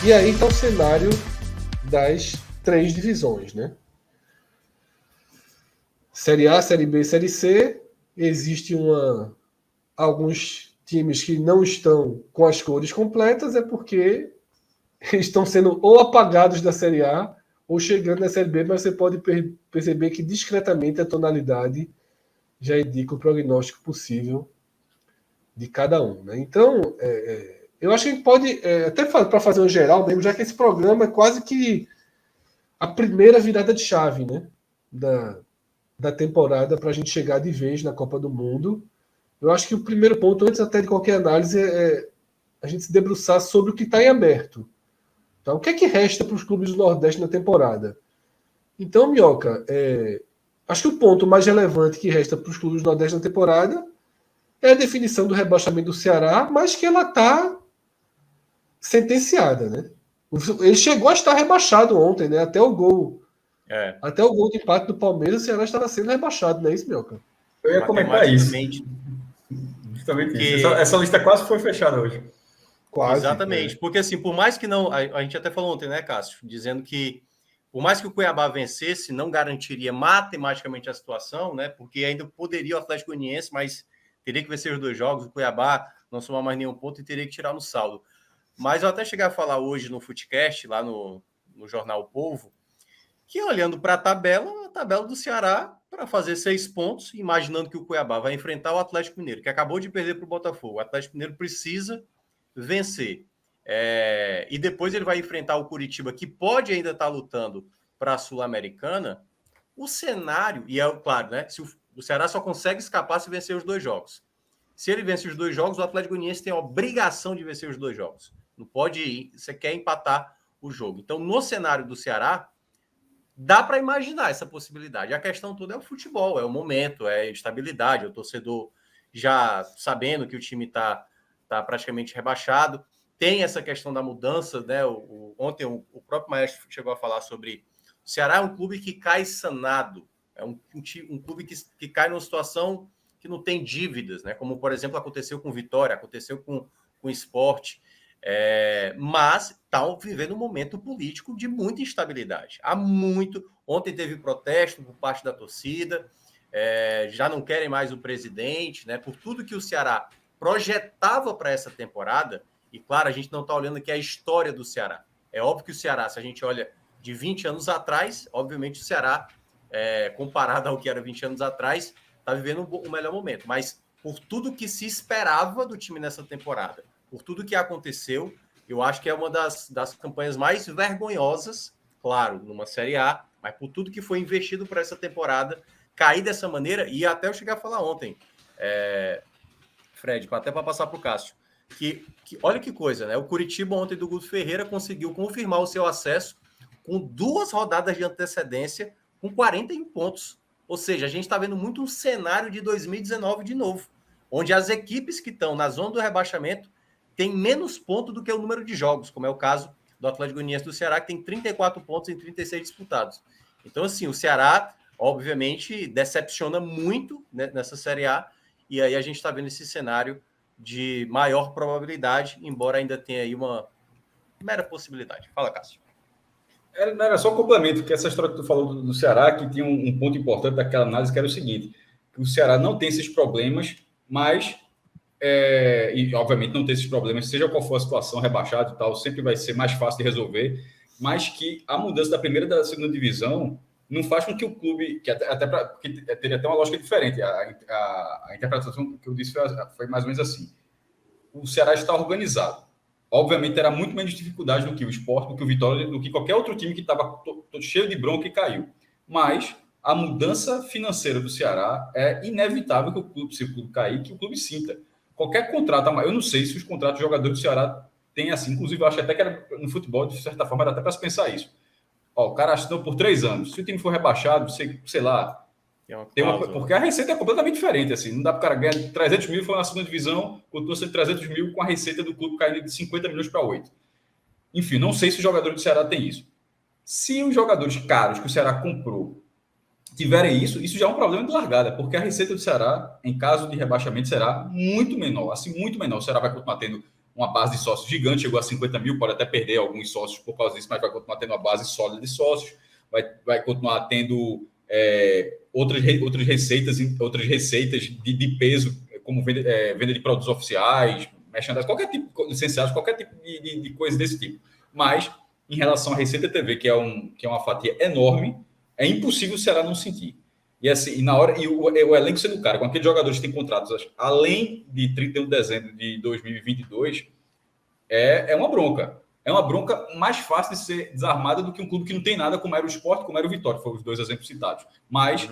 E aí está o cenário das 3 divisões, né? Série A, Série B, Série C. Existe alguns times que não estão com as cores completas, é porque estão sendo ou apagados da Série A ou chegando na Série B, mas você pode perceber que discretamente a tonalidade já indica o prognóstico possível de cada um. Né? Então, eu acho que a gente pode, até para fazer um geral mesmo, já que esse programa é quase que a primeira virada de chave, né? Da temporada para a gente chegar de vez na Copa do Mundo. Eu acho que o primeiro ponto, antes até de qualquer análise, é a gente se debruçar sobre o que está em aberto. Então, o que é que resta para os clubes do Nordeste na temporada? Então, Minhoca, acho que o ponto mais relevante que resta para os clubes do Nordeste na temporada é a definição do rebaixamento do Ceará, mas que ela está sentenciada, né? Ele chegou a estar rebaixado ontem, né? Até o gol de empate do Palmeiras, o Ceará estava sendo rebaixado, não é isso, Minhoca? Eu ia comentar isso. Justamente isso. Essa lista quase foi fechada hoje. Quase. Exatamente. Porque, assim, por mais que não... A gente até falou ontem, né, Cássio? Dizendo que, por mais que o Cuiabá vencesse, não garantiria matematicamente a situação, né? Porque ainda poderia o Atlético Goianiense, mas teria que vencer os 2 jogos. O Cuiabá não somar mais nenhum ponto e teria que tirar no saldo. Mas eu até cheguei a falar hoje no Footcast, lá no jornal O Povo, que olhando para a tabela do Ceará, para fazer 6 pontos, imaginando que o Cuiabá vai enfrentar o Atlético Mineiro, que acabou de perder para o Botafogo. O Atlético Mineiro precisa vencer. E depois ele vai enfrentar o Curitiba, que pode ainda estar lutando para a Sul-Americana. O cenário, e é claro, né? Se o Ceará só consegue escapar se vencer os 2 jogos. Se ele vence os 2 jogos, o Atlético Goianiense tem a obrigação de vencer os 2 jogos. Não pode ir, você quer empatar o jogo. Então, no cenário do Ceará, dá para imaginar essa possibilidade. A questão toda é o futebol, é o momento, é a estabilidade, é o torcedor já sabendo que o time está praticamente rebaixado. Tem essa questão da mudança, né? Ontem o próprio Maestro chegou a falar sobre o Ceará é um clube que cai sanado, é um clube que cai numa situação que não tem dívidas, né? Como, por exemplo, aconteceu com o Vitória, aconteceu com o Sport. Mas estão vivendo um momento político de muita instabilidade. Ontem teve protesto por parte da torcida, já não querem mais o presidente, né? Por tudo que o Ceará projetava para essa temporada. E claro, a gente não está olhando aqui a história do Ceará. É óbvio que o Ceará, se a gente olha de 20 anos atrás, obviamente o Ceará, comparado ao que era 20 anos atrás, está vivendo o melhor momento. Mas por tudo que se esperava do time nessa temporada, por tudo que aconteceu, eu acho que é uma das campanhas mais vergonhosas, claro, numa Série A, mas por tudo que foi investido para essa temporada, cair dessa maneira, e até eu cheguei a falar ontem, Fred, até para passar para o Cássio, que olha que coisa, né? O Curitiba ontem do Guto Ferreira conseguiu confirmar o seu acesso com 2 rodadas de antecedência, com 41 pontos. Ou seja, a gente está vendo muito um cenário de 2019 de novo, onde as equipes que estão na zona do rebaixamento têm menos pontos do que o número de jogos, como é o caso do Atlético Goianiense do Ceará, que tem 34 pontos em 36 disputados. Então, assim, o Ceará, obviamente, decepciona muito, né, nessa Série A, e aí a gente está vendo esse cenário de maior probabilidade, embora ainda tenha aí uma mera possibilidade. Fala, Cássio. Era só um complemento, porque essa história que tu falou do Ceará, que tinha um ponto importante daquela análise, que era o seguinte, que o Ceará não tem esses problemas, mas, e obviamente não tem esses problemas, seja qual for a situação, rebaixado e tal, sempre vai ser mais fácil de resolver, mas que a mudança da primeira e da segunda divisão não faz com que o clube, que teria até uma lógica diferente, a interpretação que eu disse foi mais ou menos assim, o Ceará está organizado. Obviamente, terá muito menos dificuldade do que o Sport, do que o Vitória, do que qualquer outro time que estava cheio de bronca e caiu. Mas a mudança financeira do Ceará é inevitável que o clube, se o clube cair, que o clube sinta. Qualquer contrato, eu não sei se os contratos de jogadores do Ceará têm assim, inclusive eu acho até que era, no futebol, de certa forma, era até para se pensar isso. O cara assinou por 3 anos. Se o time for rebaixado, sei lá, porque a receita é completamente diferente, assim, não dá para o cara ganhar 300 mil, foi na segunda divisão, continua sendo 300 mil com a receita do clube caindo de 50 milhões para 8. Enfim, não sei se os jogadores do Ceará têm isso. Se os jogadores caros que o Ceará comprou tiverem isso já é um problema de largada, porque a receita do Ceará, em caso de rebaixamento, será muito menor, assim, muito menor. O Ceará vai continuar tendo uma base de sócios gigante, chegou a 50 mil, pode até perder alguns sócios por causa disso, mas vai continuar tendo uma base sólida de sócios, vai continuar tendo outras receitas de peso, como venda de produtos oficiais, merchandising, qualquer tipo, licenciados, qualquer tipo de coisa desse tipo. Mas, em relação à Receita TV, que é uma fatia enorme, é impossível o Ceará não sentir. E assim, o elenco sendo caro, com aqueles jogadores que têm contratos além de 31 de dezembro de 2022, é uma bronca. É uma bronca mais fácil de ser desarmada do que um clube que não tem nada, como era o Sport, como era o Vitória, foram os dois exemplos citados. Mas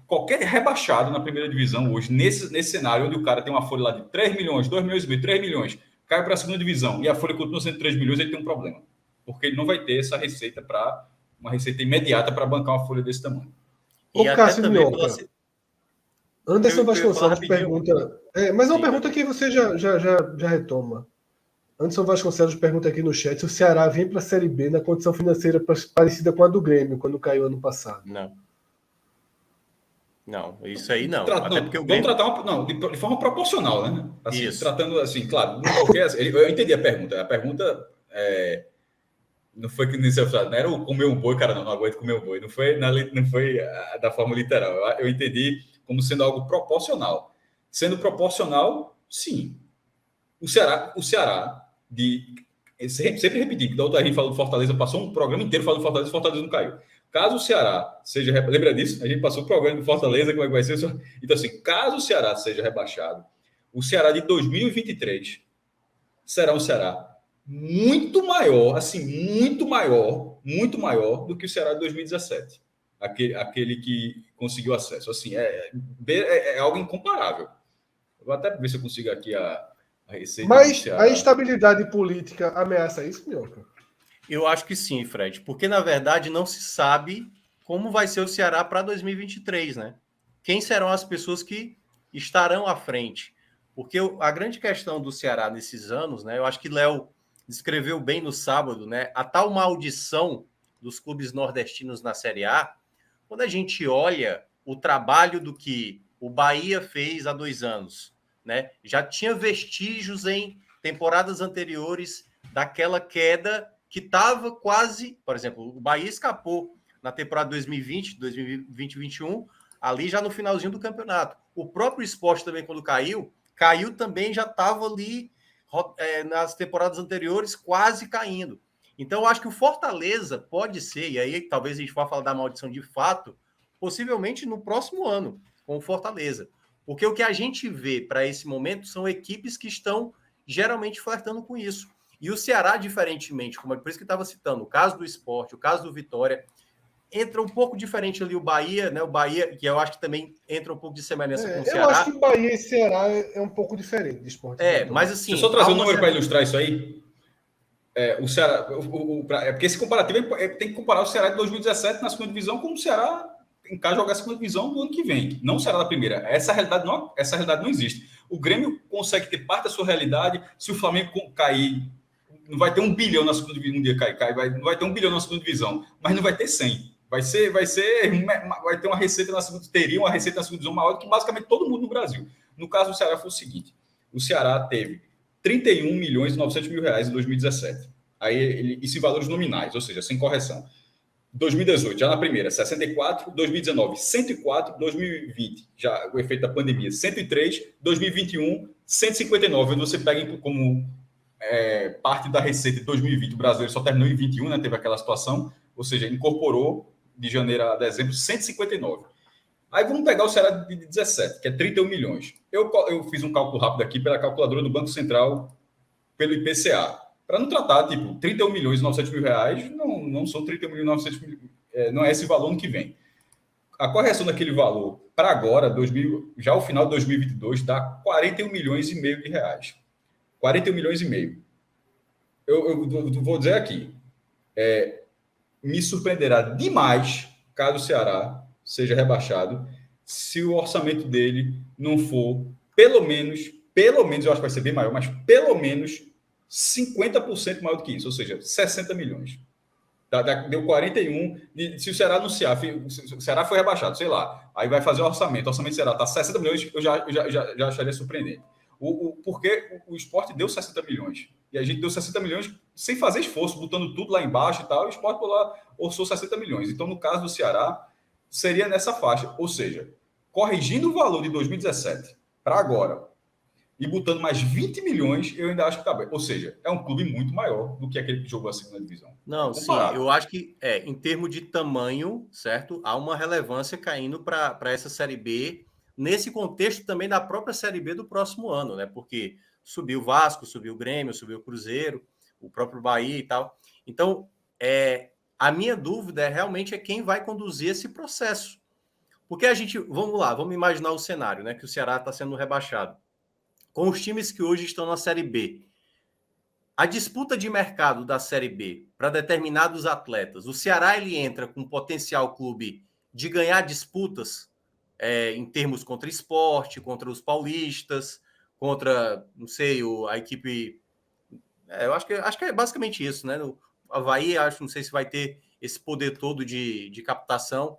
qualquer rebaixado na primeira divisão hoje, nesse cenário, onde o cara tem uma folha lá de 3 milhões, 2 milhões e meio, 3 milhões, cai para a segunda divisão e a folha continua sendo 3 milhões, ele tem um problema. Porque ele não vai ter essa receita uma receita imediata para bancar uma folha desse tamanho. Ô, Cássio Minhoca, Anderson Vasconcelos pergunta... mas é uma pergunta que você já retoma. Anderson Vasconcelos pergunta aqui no chat se o Ceará vem para a Série B na condição financeira parecida com a do Grêmio, quando caiu ano passado. Não, isso aí não. Até porque o Grêmio... Vamos tratar de forma proporcional, né? Assim, isso. Tratando assim, claro, eu entendi a pergunta. A pergunta não foi que não era o comer um boi, cara, não aguento comer um boi. Não foi da forma literal. Eu entendi como sendo algo proporcional. Sendo proporcional, sim. O Ceará sempre repetindo, que da outra gente falou do Fortaleza, passou um programa inteiro falando do Fortaleza não caiu. Caso o Ceará seja... Lembra disso? A gente passou o programa do Fortaleza, como é que vai ser? Então, assim, caso o Ceará seja rebaixado, o Ceará de 2023 será um Ceará muito maior, assim, muito maior do que o Ceará de 2017. Aquele que conseguiu acesso. Assim, é algo incomparável. Eu vou até ver se eu consigo aqui a receita. Mas a instabilidade política ameaça isso, Minhoca? Eu acho que sim, Fred, porque na verdade não se sabe como vai ser o Ceará para 2023, né? Quem serão as pessoas que estarão à frente? Porque a grande questão do Ceará nesses anos, né? Eu acho que Léo descreveu bem no sábado, né? A tal maldição dos clubes nordestinos na Série A. Quando a gente olha o trabalho do que o Bahia fez há 2 anos, né? Já tinha vestígios em temporadas anteriores daquela queda que estava quase, por exemplo, o Bahia escapou na temporada 2020, 2021, ali já no finalzinho do campeonato. O próprio Sport também, quando caiu também já estava ali nas temporadas anteriores quase caindo. Então, eu acho que o Fortaleza pode ser, e aí talvez a gente vá falar da maldição de fato, possivelmente no próximo ano, com o Fortaleza. Porque o que a gente vê para esse momento são equipes que estão geralmente flertando com isso. E o Ceará, diferentemente, como por isso que estava citando, o caso do Sport, o caso do Vitória, entra um pouco diferente ali o Bahia, né? O Bahia, que eu acho que também entra um pouco de semelhança com o Ceará. Eu acho que Bahia e Ceará é um pouco diferente do Sport. Mas assim... Deixa eu só trazer um número para ilustrar isso aí. O Ceará... porque esse comparativo tem que comparar o Ceará de 2017 na segunda divisão com o Ceará em caso de jogar a segunda divisão no ano que vem. Não o Ceará da primeira. Essa realidade não existe. O Grêmio consegue ter parte da sua realidade. Se o Flamengo cair... Não vai ter 1 bilhão na segunda divisão, um dia não vai ter 1 bilhão na segunda divisão, mas não vai ter 100. Vai ter uma receita na segunda, teria uma receita na segunda divisão maior do que basicamente todo mundo no Brasil. No caso do Ceará foi o seguinte: o Ceará teve 31 milhões e 900 mil reais em 2017. Isso em valores nominais, ou seja, sem correção. 2018, já na primeira, 64, 2019, 104, 2020, já o efeito da pandemia, 103, 2021, 159, onde você pega como parte da receita de 2020, o brasileiro só terminou em 21, né? Teve aquela situação, ou seja, incorporou de janeiro a dezembro 159. Aí vamos pegar o Ceará de 17, que é 31 milhões. Eu fiz um cálculo rápido aqui pela calculadora do Banco Central, pelo IPCA, para não tratar, tipo, 31 milhões e 900 mil reais, não são 31 milhões e 900 mil, não é esse valor no que vem. A correção daquele valor para agora, já o final de 2022, dá 41 milhões e meio de reais. 41 milhões e meio. Eu vou dizer aqui, me surpreenderá demais caso o Ceará seja rebaixado, se o orçamento dele não for pelo menos, eu acho que vai ser bem maior, mas pelo menos 50% maior do que isso, ou seja, 60 milhões. Deu 41, se o Ceará anunciar, se o Ceará foi rebaixado, sei lá, aí vai fazer o orçamento do Ceará está 60 milhões, eu já acharia surpreendente. Porque o Sport deu 60 milhões. E a gente deu 60 milhões sem fazer esforço, botando tudo lá embaixo e tal. E o Sport por lá orçou 60 milhões. Então, no caso do Ceará, seria nessa faixa. Ou seja, corrigindo o valor de 2017 para agora e botando mais 20 milhões, eu ainda acho que está bem. Ou seja, é um clube muito maior do que aquele que jogou a segunda divisão. Não, sim, eu acho que em termos de tamanho, certo? Há uma relevância caindo para essa Série B, nesse contexto também da própria Série B do próximo ano, né? Porque subiu o Vasco, subiu o Grêmio, subiu o Cruzeiro, o próprio Bahia e tal. Então, a minha dúvida realmente quem vai conduzir esse processo. Porque a gente, vamos lá, vamos imaginar o cenário, né? Que o Ceará está sendo rebaixado. Com os times que hoje estão na Série B, a disputa de mercado da Série B para determinados atletas, o Ceará ele entra com potencial clube de ganhar disputas em termos contra esporte, contra os paulistas, contra, não sei, a equipe... eu acho que é basicamente isso, né? O Avaí, não sei se vai ter esse poder todo de captação.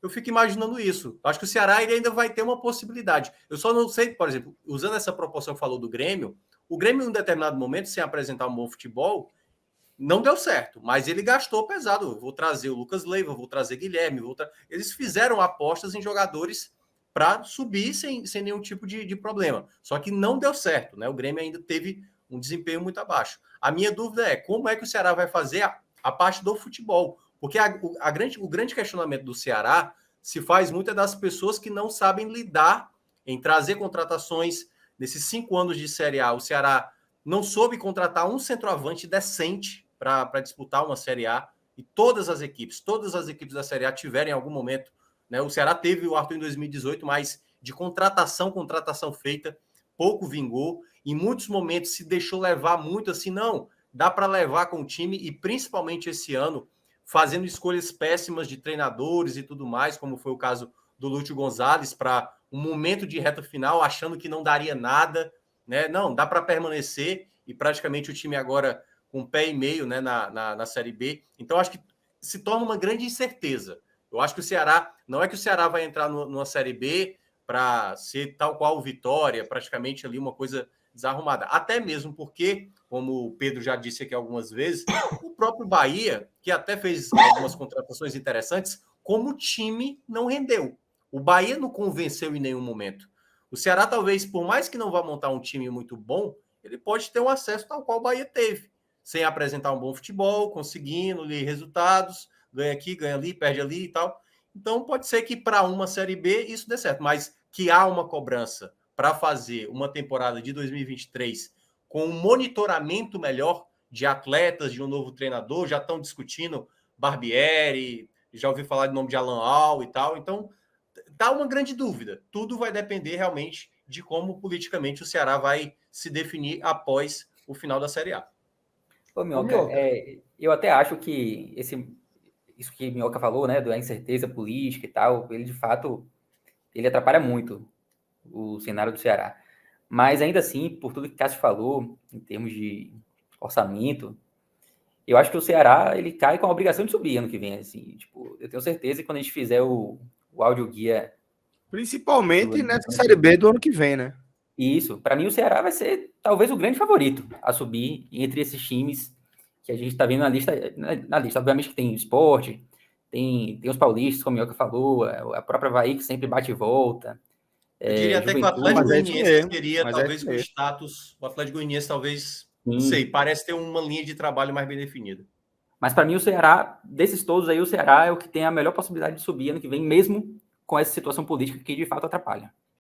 Eu fico imaginando isso. Acho que o Ceará ele ainda vai ter uma possibilidade. Eu só não sei, por exemplo, usando essa proporção que falou do Grêmio, o Grêmio, em um determinado momento, sem apresentar um bom futebol, não deu certo, mas ele gastou pesado. Vou trazer o Lucas Leiva, vou trazer Guilherme. Eles fizeram apostas em jogadores para subir sem nenhum tipo de problema. Só que não deu certo, né? O Grêmio ainda teve um desempenho muito abaixo. A minha dúvida é como é que o Ceará vai fazer a parte do futebol. Porque o grande questionamento do Ceará se faz muito das pessoas que não sabem lidar em trazer contratações. Nesses 5 anos de Série A, o Ceará não soube contratar um centroavante decente para disputar uma Série A. E todas as equipes da Série A tiveram em algum momento. Né? O Ceará teve o Arthur em 2018, mas de contratação feita, pouco vingou. Em muitos momentos se deixou levar muito assim, não, dá para levar com o time, e principalmente esse ano, fazendo escolhas péssimas de treinadores e tudo mais, como foi o caso do Lúcio Gonzalez, para um momento de reta final, achando que não daria nada, né? Não, dá para permanecer, e praticamente o time agora com 1,5 pé, né, na Série B. Então, acho que se torna uma grande incerteza. Eu acho que o Ceará, não é que o Ceará vai entrar numa Série B para ser tal qual o Vitória, praticamente ali uma coisa desarrumada. Até mesmo porque, como o Pedro já disse aqui algumas vezes, o próprio Bahia, que até fez algumas contratações interessantes, como time não rendeu. O Bahia não convenceu em nenhum momento. O Ceará, talvez, por mais que não vá montar um time muito bom, ele pode ter um acesso tal qual o Bahia teve, sem apresentar um bom futebol, conseguindo ali resultados, ganha aqui, ganha ali, perde ali e tal. Então, pode ser que para uma Série B isso dê certo, mas que há uma cobrança para fazer uma temporada de 2023 com um monitoramento melhor de atletas, de um novo treinador, já estão discutindo Barbieri, já ouvi falar do nome de Alan Al e tal, então dá uma grande dúvida. Tudo vai depender realmente de como politicamente o Ceará vai se definir após o final da Série A. Ô, Minhoca, eu até acho que isso que Minhoca falou, né, da incerteza política e tal, ele de fato ele atrapalha muito o cenário do Ceará. Mas ainda assim, por tudo que Cássio falou, em termos de orçamento, eu acho que o Ceará ele cai com a obrigação de subir ano que vem. Assim, tipo, eu tenho certeza que quando a gente fizer o áudio-guia... Principalmente nessa Série B do ano que vem, né? Isso. Para mim, o Ceará vai ser talvez o grande favorito a subir entre esses times que a gente está vendo na lista. Obviamente que tem Sport, tem os paulistas, como o Minhoca falou, a própria Avaí que sempre bate e volta. Eu diria até que o Atlético Goianiense teria talvez com status. O Atlético Goianiense talvez, não sei, parece ter uma linha de trabalho mais bem definida. Mas para mim o Ceará, desses todos aí, o Ceará é o que tem a melhor possibilidade de subir ano que vem, mesmo com essa situação política que de fato atrapalha.